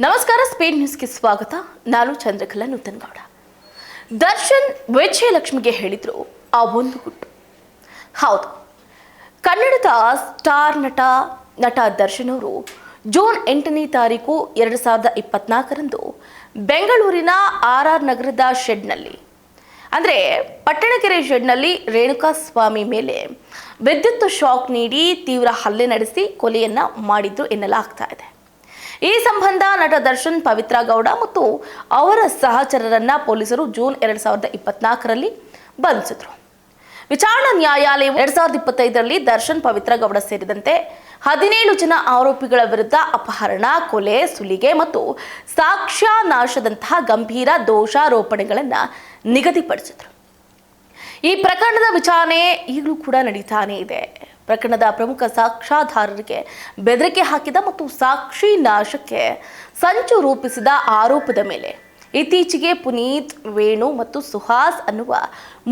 ನಮಸ್ಕಾರ, ಸ್ಪೀಡ್ ನ್ಯೂಸ್ಗೆ ಸ್ವಾಗತ. ನಾನು ಚಂದ್ರಕಲಾ ನೂತನಗೌಡ. ದರ್ಶನ್ ವಿಜಯಲಕ್ಷ್ಮಿಗೆ ಹೇಳಿದ್ರು ಆ ಒಂದು ಗುಟ್ಟು. ಹೌದು, ಕನ್ನಡದ ಸ್ಟಾರ್ ನಟ ದರ್ಶನ್ ಅವರು ಜೂನ್ 8ನೇ ತಾರೀಕು 2024ರಂದು ಬೆಂಗಳೂರಿನ RR ನಗರದ ಶೆಡ್ನಲ್ಲಿ, ಅಂದರೆ ಪಟ್ಟಣಗೆರೆ ಶೆಡ್ನಲ್ಲಿ ರೇಣುಕಾಸ್ವಾಮಿ ಮೇಲೆ ವಿದ್ಯುತ್ ಶಾಕ್ ನೀಡಿ ತೀವ್ರ ಹಲ್ಲೆ ನಡೆಸಿ ಕೊಲೆಯನ್ನ ಮಾಡಿದ್ರು ಎನ್ನಲಾಗ್ತಾ ಇದೆ. ಈ ಸಂಬಂಧ ನಟ ದರ್ಶನ್, ಪವಿತ್ರ ಗೌಡ ಮತ್ತು ಅವರ ಸಹಚರರನ್ನ ಪೊಲೀಸರು ಜೂನ್ 2024ರಲ್ಲಿ ಬಂಧಿಸಿದ್ರು. ವಿಚಾರಣಾ ನ್ಯಾಯಾಲಯ 2025ರಲ್ಲಿ ದರ್ಶನ್, ಪವಿತ್ರ ಗೌಡ ಸೇರಿದಂತೆ 17 ಜನ ಆರೋಪಿಗಳ ವಿರುದ್ಧ ಅಪಹರಣ, ಕೊಲೆ, ಸುಲಿಗೆ ಮತ್ತು ಸಾಕ್ಷ್ಯ ನಾಶದಂತಹ ಗಂಭೀರ ದೋಷಾರೋಪಣೆಗಳನ್ನು ನಿಗದಿಪಡಿಸಿದ್ರು. ಈ ಪ್ರಕರಣದ ವಿಚಾರಣೆ ಈಗಲೂ ಕೂಡ ನಡೀತಾನೇ ಇದೆ. ಪ್ರಕರಣದ ಪ್ರಮುಖ ಸಾಕ್ಷ್ಯಾಧಾರರಿಗೆ ಬೆದರಿಕೆ ಹಾಕಿದ ಮತ್ತು ಸಾಕ್ಷಿ ನಾಶಕ್ಕೆ ಸಂಚು ರೂಪಿಸಿದ ಆರೋಪದ ಮೇಲೆ ಇತ್ತೀಚೆಗೆ ಪುನೀತ್, ವೇಣು ಮತ್ತು ಸುಹಾಸ್ ಅನ್ನುವ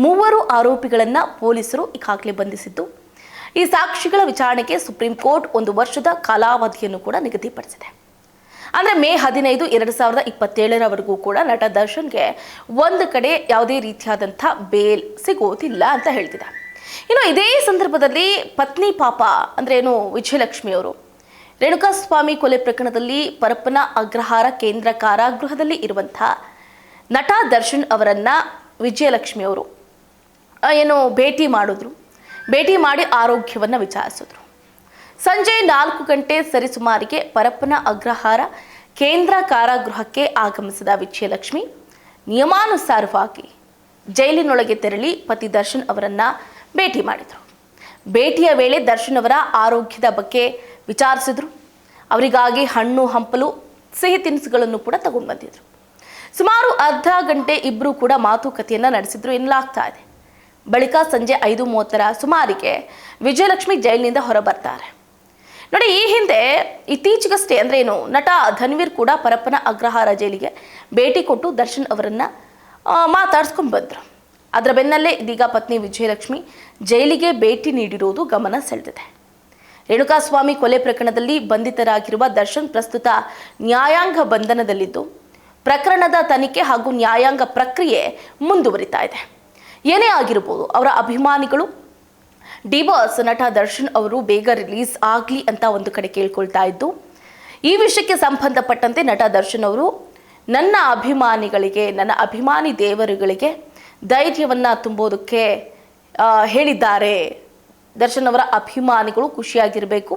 3 ಆರೋಪಿಗಳನ್ನು ಪೊಲೀಸರು ಈಗಾಗಲೇ ಬಂಧಿಸಿದ್ದು, ಈ ಸಾಕ್ಷಿಗಳ ವಿಚಾರಣೆಗೆ ಸುಪ್ರೀಂ ಕೋರ್ಟ್ 1 ವರ್ಷದ ಕಾಲಾವಧಿಯನ್ನು ಕೂಡ ನಿಗದಿಪಡಿಸಿದೆ. ಅಂದರೆ ಮೇ 15, 2027ರವರೆಗೂ ಕೂಡ ನಟ ದರ್ಶನ್ಗೆ ಒಂದು ಕಡೆ ಯಾವುದೇ ರೀತಿಯಾದಂಥ ಬೇಲ್ ಸಿಗೋದಿಲ್ಲ ಅಂತ ಹೇಳ್ತಿದೆ. ಇನ್ನು ಇದೇ ಸಂದರ್ಭದಲ್ಲಿ ಪತ್ನಿ ಪಾಪ ಅಂದ್ರೆ ಏನು ವಿಜಯಲಕ್ಷ್ಮಿ ಅವರು ರೇಣುಕಾಸ್ವಾಮಿ ಕೊಲೆ ಪ್ರಕರಣದಲ್ಲಿ ಪರಪ್ಪನ ಅಗ್ರಹಾರ ಕೇಂದ್ರ ಕಾರಾಗೃಹದಲ್ಲಿ ಇರುವಂತಹ ನಟ ದರ್ಶನ್ ಅವರನ್ನ ವಿಜಯಲಕ್ಷ್ಮಿ ಅವರು ಏನು ಭೇಟಿ ಮಾಡಿದ್ರು. ಭೇಟಿ ಮಾಡಿ ಆರೋಗ್ಯವನ್ನು ವಿಚಾರಿಸಿದ್ರು. ಸಂಜೆ 4 ಗಂಟೆ ಸರಿಸುಮಾರಿಗೆ ಪರಪ್ಪನ ಅಗ್ರಹಾರ ಕೇಂದ್ರ ಕಾರಾಗೃಹಕ್ಕೆ ಆಗಮಿಸಿದ ವಿಜಯಲಕ್ಷ್ಮಿ ನಿಯಮಾನುಸಾರವಾಗಿ ಜೈಲಿನೊಳಗೆ ತೆರಳಿ ಪತಿ ದರ್ಶನ್ ಅವರನ್ನ ಭೇಟಿ ಮಾಡಿದರು. ಭೇಟಿಯ ವೇಳೆ ದರ್ಶನ್ ಅವರ ಆರೋಗ್ಯದ ಬಗ್ಗೆ ವಿಚಾರಿಸಿದ್ರು. ಅವರಿಗಾಗಿ ಹಣ್ಣು ಹಂಪಲು, ಸಿಹಿ ತಿನಿಸುಗಳನ್ನು ಕೂಡ ತಗೊಂಡು ಬಂದಿದ್ರು. ಸುಮಾರು ಅರ್ಧ ಗಂಟೆ ಇಬ್ಬರು ಕೂಡ ಮಾತುಕತೆಯನ್ನು ನಡೆಸಿದ್ರು ಎನ್ನಲಾಗ್ತಾ ಇದೆ. ಬಳಿಕ ಸಂಜೆ 5:30ರ ಸುಮಾರಿಗೆ ವಿಜಯಲಕ್ಷ್ಮಿ ಜೈಲಿನಿಂದ ಹೊರಬರ್ತಾರೆ. ನೋಡಿ, ಈ ಹಿಂದೆ ಇತ್ತೀಚೆಗಷ್ಟೇ ಅಂದ್ರೆ ಏನು ನಟ ಧನ್ವೀರ್ ಕೂಡ ಪರಪ್ಪನ ಅಗ್ರಹಾರ ಜೈಲಿಗೆ ಭೇಟಿ ಕೊಟ್ಟು ದರ್ಶನ್ ಅವರನ್ನ ಮಾತಾಡ್ಸ್ಕೊಂಡು ಬಂದರು. ಅದರ ಬೆನ್ನಲ್ಲೇ ಇದೀಗ ಪತ್ನಿ ವಿಜಯಲಕ್ಷ್ಮಿ ಜೈಲಿಗೆ ಭೇಟಿ ನೀಡಿರುವುದು ಗಮನ ಸೆಳೆದಿದೆ. ರೇಣುಕಾಸ್ವಾಮಿ ಕೊಲೆ ಪ್ರಕರಣದಲ್ಲಿ ಬಂಧಿತರಾಗಿರುವ ದರ್ಶನ್ ಪ್ರಸ್ತುತ ನ್ಯಾಯಾಂಗ ಬಂಧನದಲ್ಲಿದ್ದು, ಪ್ರಕರಣದ ತನಿಖೆ ಹಾಗೂ ನ್ಯಾಯಾಂಗ ಪ್ರಕ್ರಿಯೆ ಮುಂದುವರಿತಾ ಇದೆ. ಏನೇ ಆಗಿರಬಹುದು, ಅವರ ಅಭಿಮಾನಿಗಳು ಡಿ ಬಾಸ್ ನಟ ದರ್ಶನ್ ಅವರು ಬೇಗ ರಿಲೀಸ್ ಆಗಲಿ ಅಂತ ಒಂದು ಕಡೆ ಕೇಳ್ಕೊಳ್ತಾ ಇದ್ದು, ಈ ವಿಷಯಕ್ಕೆ ಸಂಬಂಧಪಟ್ಟಂತೆ ನಟ ದರ್ಶನ್ ಅವರು ನನ್ನ ಅಭಿಮಾನಿಗಳಿಗೆ, ನನ್ನ ಅಭಿಮಾನಿ ದೇವರುಗಳಿಗೆ ಧೈರ್ಯವನ್ನ ತುಂಬೋದಕ್ಕೆ ಹೇಳಿದ್ದಾರೆ. ದರ್ಶನ್ ಅವರ ಅಭಿಮಾನಿಗಳು ಖುಷಿಯಾಗಿರಬೇಕು.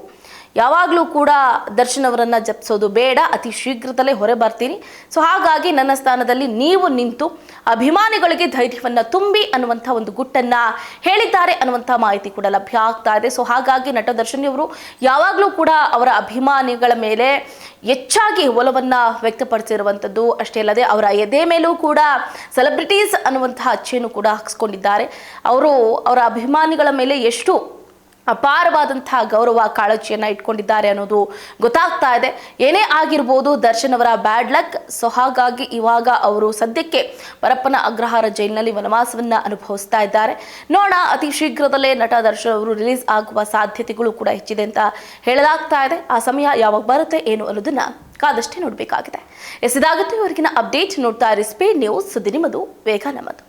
ಯಾವಾಗಲೂ ಕೂಡ ದರ್ಶನ್ ಅವರನ್ನ ಜಪಿಸೋದು ಬೇಡ, ಅತಿ ಶೀಘ್ರದಲ್ಲೇ ಹೊರ ಬರ್ತೀನಿ. ಸೊ ಹಾಗಾಗಿ ನನ್ನ ಸ್ಥಾನದಲ್ಲಿ ನೀವು ನಿಂತು ಅಭಿಮಾನಿಗಳಿಗೆ ಧೈರ್ಯವನ್ನ ತುಂಬಿ ಅನ್ನುವಂಥ ಒಂದು ಗುಟ್ಟನ್ನ ಹೇಳಿದ್ದಾರೆ ಅನ್ನುವಂಥ ಮಾಹಿತಿ ಕೂಡ ಲಭ್ಯ ಆಗ್ತಾ ಇದೆ. ಸೊ ಹಾಗಾಗಿ ನಟ ದರ್ಶನ್ ಅವರು ಯಾವಾಗಲೂ ಕೂಡ ಅವರ ಅಭಿಮಾನಿಗಳ ಮೇಲೆ ಹೆಚ್ಚಾಗಿ ಒಲವನ್ನ ವ್ಯಕ್ತಪಡಿಸಿರುವಂಥದ್ದು ಅಷ್ಟೇ ಅಲ್ಲದೆ ಅವರ ಎದೆ ಮೇಲೂ ಕೂಡ ಸೆಲೆಬ್ರಿಟೀಸ್ ಅನ್ನುವಂತಹ ಅಚ್ಚೆಯನ್ನು ಕೂಡ ಹಾಕಿಸ್ಕೊಂಡಿದ್ದಾರೆ. ಅವರು ಅವರ ಅಭಿಮಾನಿಗಳ ಮೇಲೆ ಎಷ್ಟು ಅಪಾರವಾದಂತಹ ಗೌರವ, ಕಾಳಜಿಯನ್ನ ಇಟ್ಕೊಂಡಿದ್ದಾರೆ ಅನ್ನೋದು ಗೊತ್ತಾಗ್ತಾ ಇದೆ. ಏನೇ ಆಗಿರ್ಬೋದು, ದರ್ಶನ್ ಅವರ ಬ್ಯಾಡ್ ಲಕ್. ಸೊ ಹಾಗಾಗಿ ಇವಾಗ ಅವರು ಸದ್ಯಕ್ಕೆ ಪರಪ್ಪನ ಅಗ್ರಹಾರ ಜೈಲಿನಲ್ಲಿ ವನವಾಸವನ್ನ ಅನುಭವಿಸ್ತಾ ಇದ್ದಾರೆ. ನೋಡ, ಅತಿ ಶೀಘ್ರದಲ್ಲೇ ನಟ ದರ್ಶನ್ ಅವರು ರಿಲೀಸ್ ಆಗುವ ಸಾಧ್ಯತೆಗಳು ಕೂಡ ಹೆಚ್ಚಿದೆ ಅಂತ ಹೇಳಲಾಗ್ತಾ ಇದೆ. ಆ ಸಮಯ ಯಾವಾಗ ಬರುತ್ತೆ ಏನು ಅನ್ನೋದನ್ನ ಕಾದಷ್ಟೇ ನೋಡಬೇಕಾಗಿದೆ. ಇದಾಗುತ್ತೆ ಇವರೆಗಿನ ಅಪ್ಡೇಟ್. ನೋಡ್ತಾ ಇರಿ ಸ್ಪೀಡ್ ನ್ಯೂಸ್, ಸುದ್ದಿ ನಿಮ್ಮದು, ವೇಗ ನಮ್ಮದು.